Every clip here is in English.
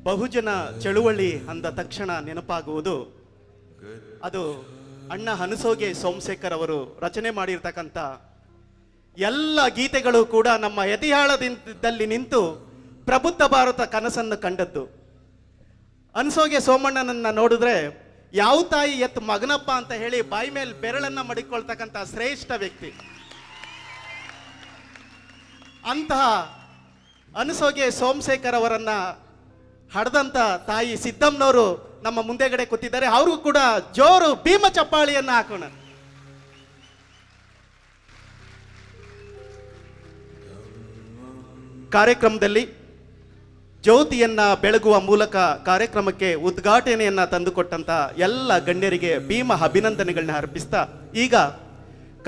ಬಹುಜನ ಚಳುವಳಿ ಅಂದ ತಕ್ಷಣ ನೆನಪಾಗುವುದು ಅದು ಅಣ್ಣ ಹನಸೋಗೆ ಸೋಮಶೇಖರ್ ಅವರು ರಚನೆ ಮಾಡಿರ್ತಕ್ಕಂಥ ಎಲ್ಲ ಗೀತೆಗಳು ಕೂಡ ನಮ್ಮ ಎದೆಯಾಳದಲ್ಲಿ ನಿಂತು ಪ್ರಬುದ್ಧ ಭಾರತ ಕನಸನ್ನು ಕಂಡದ್ದು. ಹನಸೋಗೆ ಸೋಮಣ್ಣನನ್ನ ನೋಡಿದ್ರೆ ಯಾವ ತಾಯಿ ಎತ್ತು ಮಗನಪ್ಪ ಅಂತ ಹೇಳಿ ಬಾಯಿ ಮೇಲೆ ಬೆರಳನ್ನ ಮಡಿಕೊಳ್ತಕ್ಕಂಥ ಶ್ರೇಷ್ಠ ವ್ಯಕ್ತಿ. ಅಂತಹ ಹನಸೋಗೆ ಸೋಮಶೇಖರ್ ಅವರನ್ನ ಹಡ್ದಂತ ತಾಯಿ ಸಿದ್ದಮ್ಮನವರು ನಮ್ಮ ಮುಂದೆಗಡೆ ಕೂತಿದ್ದಾರೆ. ಅವ್ರಿಗೂ ಕೂಡ ಜೋರು ಭೀಮ ಚಪ್ಪಾಳಿಯನ್ನ ಹಾಕೋಣ. ಕಾರ್ಯಕ್ರಮದಲ್ಲಿ ಜ್ಯೋತಿಯನ್ನ ಬೆಳಗುವ ಮೂಲಕ ಕಾರ್ಯಕ್ರಮಕ್ಕೆ ಉದ್ಘಾಟನೆಯನ್ನ ತಂದುಕೊಟ್ಟಂತ ಎಲ್ಲ ಗಣ್ಯರಿಗೆ ಭೀಮ ಅಭಿನಂದನೆಗಳನ್ನ ಅರ್ಪಿಸ್ತಾ, ಈಗ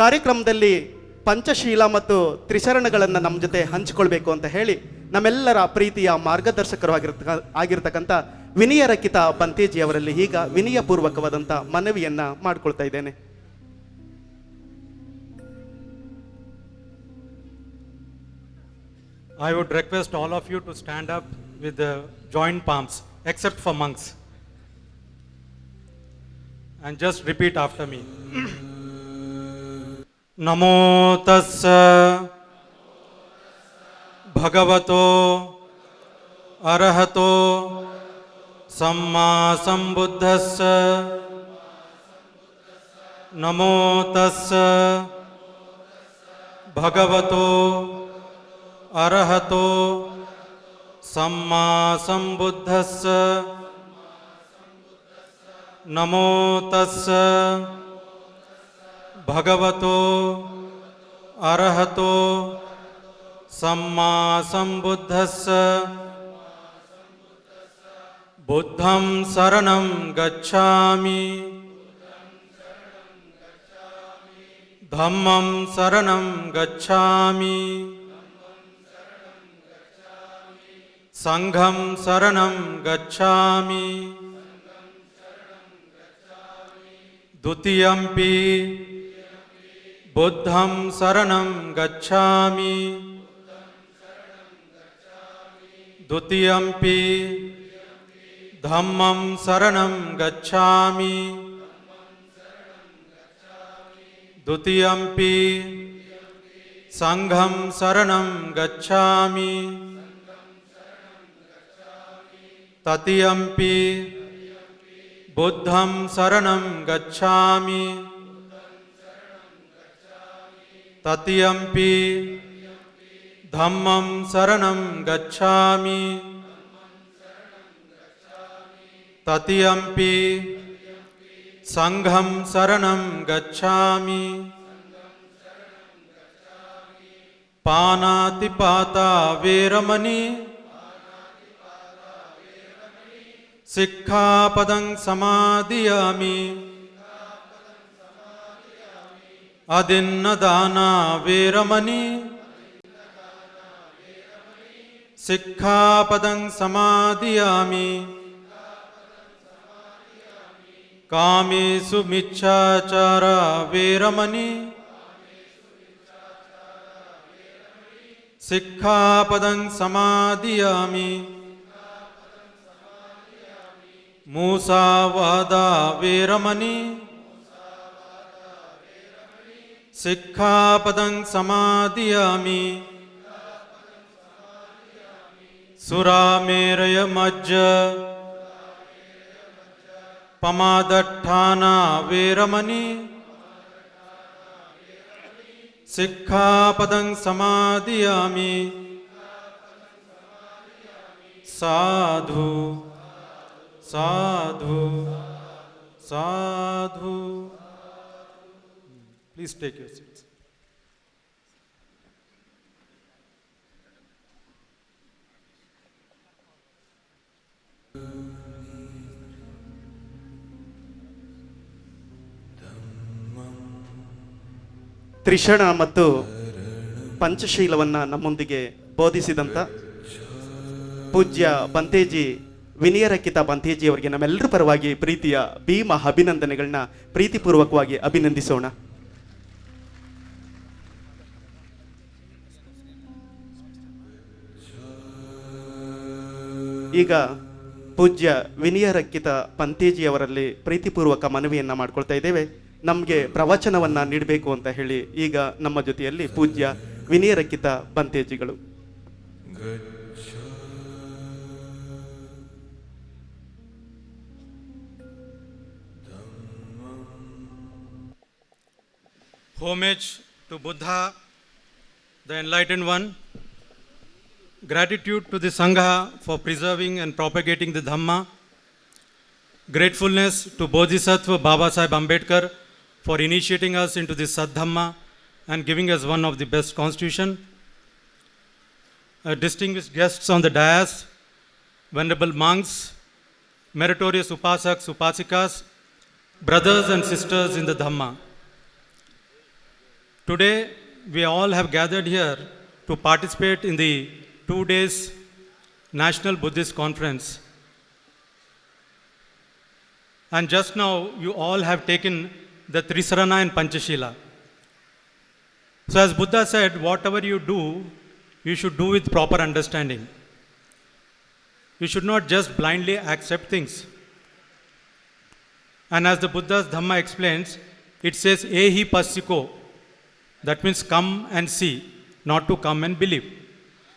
ಕಾರ್ಯಕ್ರಮದಲ್ಲಿ ಪಂಚಶೀಲ ಮತ್ತು ತ್ರಿಶರಣಗಳನ್ನು ನಮ್ಮ ಜೊತೆ ಹಂಚಿಕೊಳ್ಬೇಕು ಅಂತ ಹೇಳಿ ನಮ್ಮೆಲ್ಲರ ಪ್ರೀತಿಯ ಮಾರ್ಗದರ್ಶಕರು ಆಗಿರ್ತಕ್ಕಂಥ ವಿನಯ ರಕ್ಕಿತ ಬಂತೇಜಿ ಅವರಲ್ಲಿ ಈಗ ವಿನಯಪೂರ್ವಕವಾದಂಥ ಮನವಿಯನ್ನ ಮಾಡ್ಕೊಳ್ತಾ ಇದ್ದೇನೆ. I would request all of you to stand up with the joint palms, except for monks. And just repeat after me. Namo tassa bhagavato arahato samma sambuddhassa. Namo tassa bhagavato arahato samma sambuddhassa. Namo tassa bhagavato arahato samma sambuddhassa. Buddham saranam gacchami, dhammam saranam gacchami, Sangham saranam gacchami, Dutiyampi Buddham saranam gacchami, Dutiyampi Dhammam saranam gacchami, Dutiyampi Sangham saranam gacchami, Tatiyampi Buddham saranam gacchami, Tatiyampi Dhammam saranam gacchami, Tatiyampi Sangham saranam gacchami. Panatipata veramani Sikkhapadam samadhiyami, Adinnadana veramani Sikkhapadam samadhiyami, Kamesu michchachara veramani Sikkhapadam samadhiyami, Musavada veramani Sikkhapadam samadhiyami, Surameraya majja Pamadatthana veramani Sikkhapadam samadhiyami. Sadhu Sadhu Sadhu. Please take your seats. ತ್ರಿಶರಣ ಮತ್ತು ಪಂಚಶೀಲವನ್ನ ನಮ್ಮೊಂದಿಗೆ ಬೋಧಿಸಿದಂತ ಪೂಜ್ಯ ಬಂತೇಜಿ ವಿನಯ ರಕ್ಕಿತ ಬಂತೇಜಿ ಅವರಿಗೆ ನಮ್ಮೆಲ್ಲರ ಪರವಾಗಿ ಪ್ರೀತಿಯ ಭೀಮ ಅಭಿನಂದನೆಗಳನ್ನ ಪ್ರೀತಿಪೂರ್ವಕವಾಗಿ ಅಭಿನಂದಿಸೋಣ. ಈಗ ಪೂಜ್ಯ ವಿನಯ ರಕ್ಕಿತ ಪಂತೇಜಿ ಅವರಲ್ಲಿ ಪ್ರೀತಿಪೂರ್ವಕ ಮನವಿಯನ್ನ ಮಾಡ್ಕೊಳ್ತಾ ಇದ್ದೇವೆ. ನಮಗೆ ಪ್ರವಚನವನ್ನ ನೀಡಬೇಕು ಅಂತ ಹೇಳಿ ಈಗ ನಮ್ಮ ಜೊತೆಯಲ್ಲಿ ಪೂಜ್ಯ ವಿನಯ ರಕ್ಕಿತ ಪಂತೇಜಿಗಳು. Homage to Buddha, the Enlightened One. Gratitude to the Sangha for preserving and propagating the Dhamma. Gratefulness to Bodhisattva Babasaheb Ambedkar for initiating us into this Saddhamma and giving us one of the best constitution. Distinguished guests on the dais, venerable monks, meritorious upasaks, upasikas, brothers and sisters in the Dhamma. Today, we all have gathered here to participate in the 2 days National Buddhist Conference. And just now, you all have taken the Trisarana and Panchashila. So as Buddha said, whatever you do, you should do with proper understanding. You should not just blindly accept things. And as the Buddha's Dhamma explains, it says, Ehi Passiko. That means come and see, not to come and believe.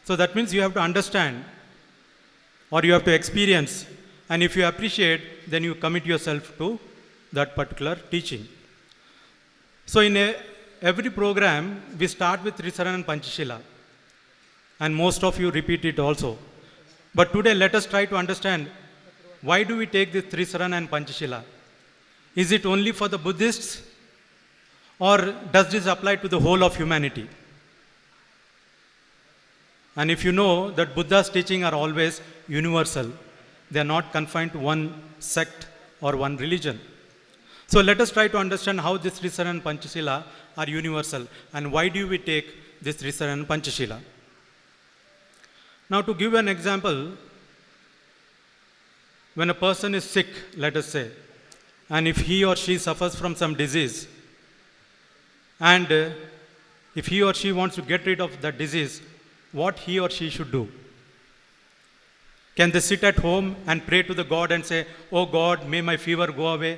So that means you have to understand or you have to experience, and if you appreciate, then you commit yourself to that particular teaching. So in every program, we start with Trisarana and Panchashila, and most of you repeat it also. But today let us try to understand, why do we take this Trisarana and Panchashila? Is it only for the Buddhists, or does this apply to the whole of humanity? And if you know that Buddha's teaching are always universal, they are not confined to one sect or one religion. So let us try to understand how this Trisarana and Panchashila are universal, and why do we take this Trisarana and Panchashila. Now to give an example, when a person is sick, let us say, and if he or she suffers from some disease, and if he or she wants to get rid of that disease, what he or she should do? Can they sit at home and pray to the God and say, oh God, may my fever go away?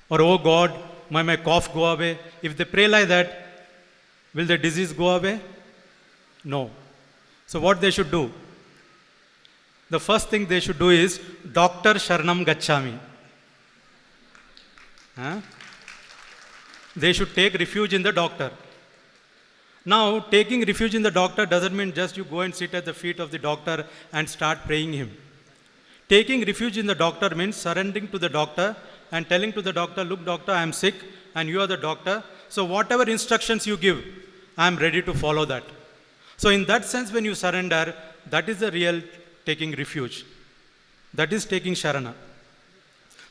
Or oh God, may my cough go away? If they pray like that, will the disease go away? No. So what they should do? The first thing they should do is, Dr. Sharanam Gacchami. They should take refuge in the doctor. Now, taking refuge in the doctor doesn't mean just you go and sit at the feet of the doctor and start praying him. Taking refuge in the doctor means surrendering to the doctor and telling to the doctor, look doctor, I am sick and you are the doctor. So whatever instructions you give, I am ready to follow that. So in that sense, when you surrender, that is the real taking refuge. That is taking Sharana.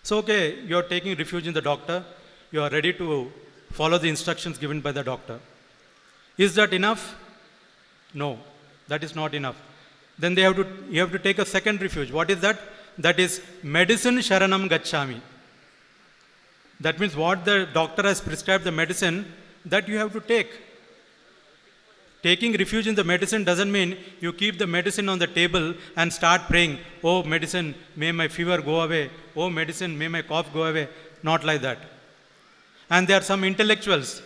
So okay, you are taking refuge in the doctor. You are ready to follow the instructions given by the doctor. Is that enough? No, that is not enough. Then you have to take a second refuge. What is that? That is medicine Sharanam Gacchami. That means what the doctor has prescribed the medicine, that you have to take. Taking refuge in the medicine doesn't mean you keep the medicine on the table and start praying, oh medicine, may my fever go away. Oh medicine, may my cough go away. Not like that. And there are some intellectuals.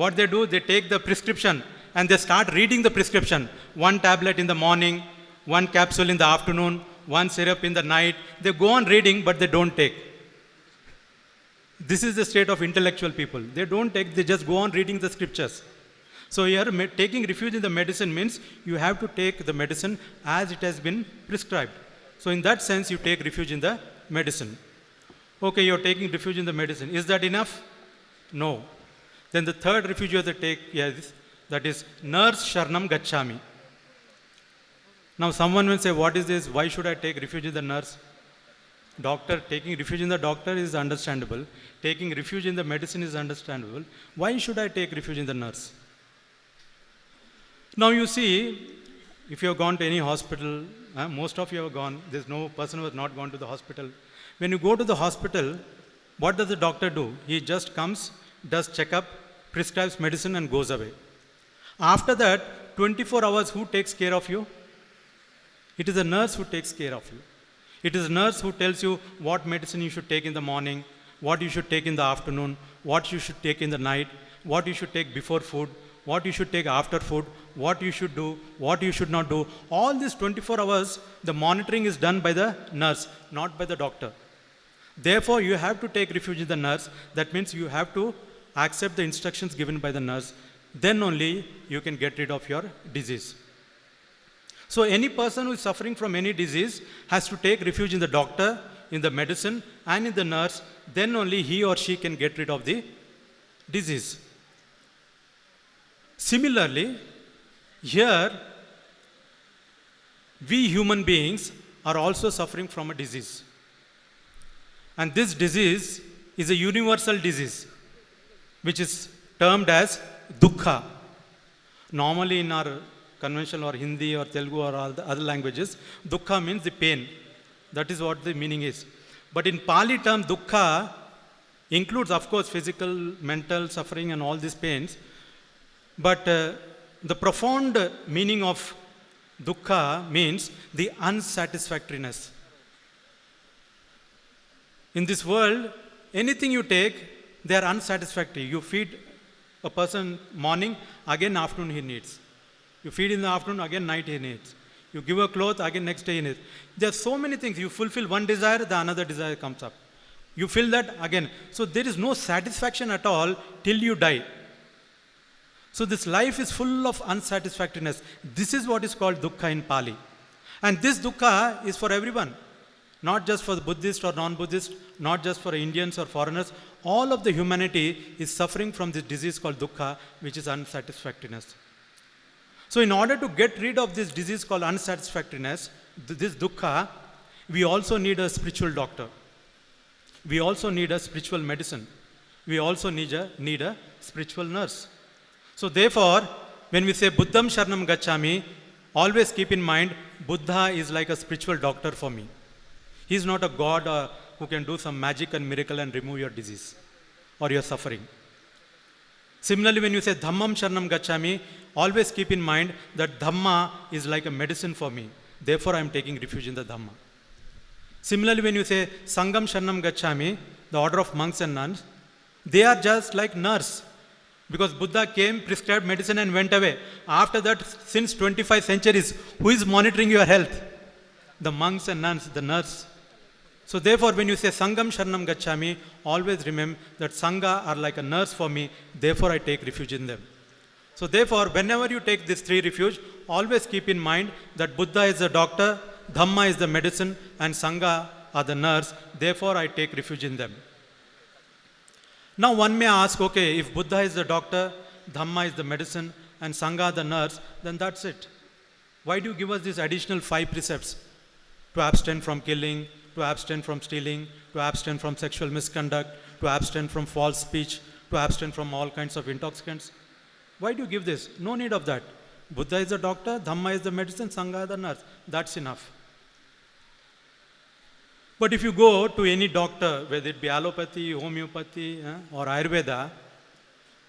What they do, they take the prescription and they start reading the prescription. One tablet in the morning, one capsule in the afternoon, one syrup in the night. They go on reading, but they don't take. This is the state of intellectual people. They don't take, they just go on reading the scriptures. So here, taking refuge in the medicine means you have to take the medicine as it has been prescribed. So in that sense, you take refuge in the medicine. Okay, you're taking refuge in the medicine. Is that enough? No. Then the third refuge you have to take, that is Nurse Sharanam Gacchami. Now someone will say, what is this? Why should I take refuge in the nurse? Doctor, taking refuge in the doctor is understandable. Taking refuge in the medicine is understandable. Why should I take refuge in the nurse? Now you see, if you have gone to any hospital, most of you have gone, there's no person who has not gone to the hospital. When you go to the hospital, what does the doctor do? He just comes, does checkup, prescribes medicine and goes away. After that, 24 hours, who takes care of you? It is a nurse who takes care of you. It is nurse who tells you what medicine you should take in the morning, what you should take in the afternoon, what you should take in the night, what you should take before food, what you should take after food, what you should do, what you should not do. All these 24 hours, the monitoring is done by the nurse, not by the doctor. Therefore, you have to take refuge in the nurse. That means you have to accept the instructions given by the nurse. Then only you can get rid of your disease. So any person who is suffering from any disease has to take refuge in the doctor, in the medicine, and in the nurse. Then only he or she can get rid of the disease. Similarly, here, we human beings are also suffering from a disease. And this disease is a universal disease, which is termed as dukkha. Normally in our conventional or Hindi or Telugu or all the other languages, dukkha means the pain. That is what the meaning is. But in Pali term, dukkha includes, of course, physical, mental suffering and all these pains. But the profound meaning of dukkha means the unsatisfactoriness. In this world, anything you take, they are unsatisfactory. You feed a person morning, again afternoon he needs. You feed in the afternoon, again night he needs. You give a cloth, again next day he needs. There are so many things. You fulfill one desire, the another desire comes up. You fill that again. So there is no satisfaction at all till you die. So this life is full of unsatisfactoriness. This is what is called dukkha in Pali. And this dukkha is for everyone. Not just for the Buddhist or non-Buddhist, not just for Indians or foreigners. All of the humanity is suffering from this disease called dukkha, which is unsatisfactoriness. So in order to get rid of this disease called unsatisfactoriness, this dukkha, we also need a spiritual doctor. We also need a spiritual medicine. We also need a spiritual nurse. So therefore, when we say Buddham Sharanam Gacchami, always keep in mind, Buddha is like a spiritual doctor for me. He is not a god who can do some magic and miracle and remove your disease or your suffering. Similarly, when you say Dhammam Sharanam Gacchami, always keep in mind that Dhamma is like a medicine for me. Therefore, I am taking refuge in the Dhamma. Similarly, when you say Sangam Sharanam Gacchami, the order of monks and nuns, they are just like nurse. Because Buddha came, prescribed medicine and went away. After that, since 25 centuries, who is monitoring your health? The monks and nuns, the nurse. So therefore, when you say Sangam Sharanam Gacchami, always remember that Sangha are like a nurse for me, therefore I take refuge in them. So therefore, whenever you take these three refuge, always keep in mind that Buddha is the doctor, Dhamma is the medicine, and Sangha are the nurse, therefore I take refuge in them. Now one may ask, okay, if Buddha is the doctor, Dhamma is the medicine, and Sangha the nurse, then that's it. Why do you give us these additional 5 precepts? To abstain from killing, to abstain from stealing, to abstain from sexual misconduct, to abstain from false speech, to abstain from all kinds of intoxicants. Why do you give this? No need of that. Buddha is the doctor, Dhamma is the medicine, Sangha is the nurse. That's enough. But if you go to any doctor, whether it be allopathy, homeopathy, or Ayurveda,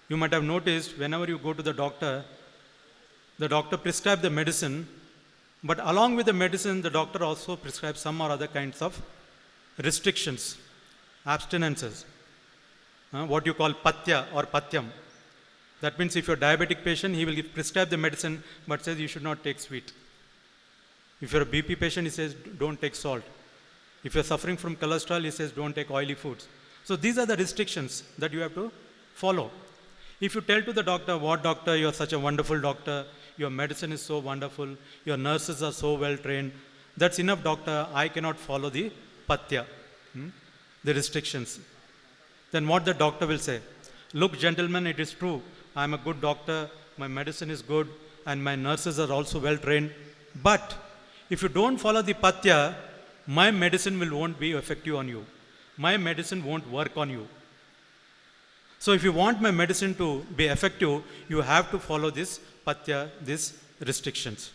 you might have noticed whenever you go to the doctor prescribes the medicine, but along with the medicine, the doctor also prescribes some or other kinds of restrictions, abstinences, what you call patya or patyam. That means if you're a diabetic patient, he will prescribe the medicine, but says you should not take sweet. If you're a BP patient, he says don't take salt. If you're suffering from cholesterol, he says don't take oily foods. So these are the restrictions that you have to follow. If you tell to the doctor, what doctor, you're such a wonderful doctor, your medicine is so wonderful, your nurses are so well trained, that's enough doctor, I cannot follow the patya, the restrictions. Then what the doctor will say? Look gentlemen, it is true, I am a good doctor, my medicine is good, and my nurses are also well trained, but if you don't follow the patya, my medicine won't be effective on you. My medicine won't work on you. So if you want my medicine to be effective, you have to follow this patya, these restrictions.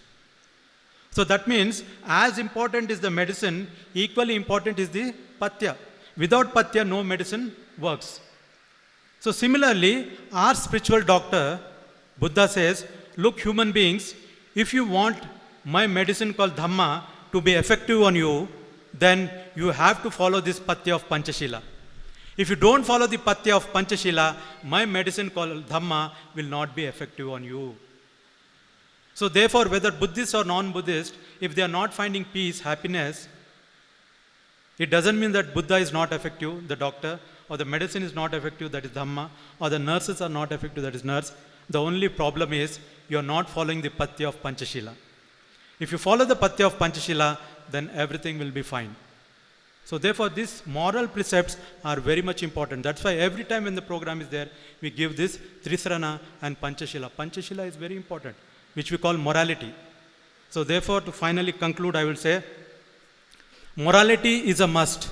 So that means as important is the medicine, equally important is the patya. Without patya, no medicine works. So similarly, our spiritual doctor, Buddha says, look human beings, if you want my medicine called Dhamma to be effective on you, then you have to follow this Patya of Panchashila. If you don't follow the Patya of Panchashila, my medicine called Dhamma will not be effective on you. So therefore, whether Buddhist or non-Buddhist, if they are not finding peace, happiness, it doesn't mean that Buddha is not effective, the doctor, or the medicine is not effective, that is Dhamma, or the nurses are not effective, that is nurse. The only problem is you are not following the Patya of Panchashila. If you follow the Patya of Panchashila, then everything will be fine. So therefore, these moral precepts are very much important. That's why every time when the program is there, we give this Trisrana and Panchashila. Panchashila is very important, which we call morality. So therefore, to finally conclude, I will say, morality is a must.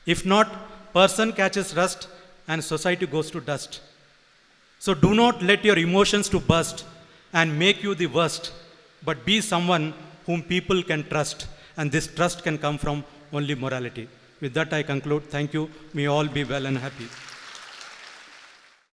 If not, person catches rust and society goes to dust. So do not let your emotions to burst and make you the worst, but be someone whom people can trust. And this trust can come from only morality. With that, I conclude. Thank you. May all be well and happy.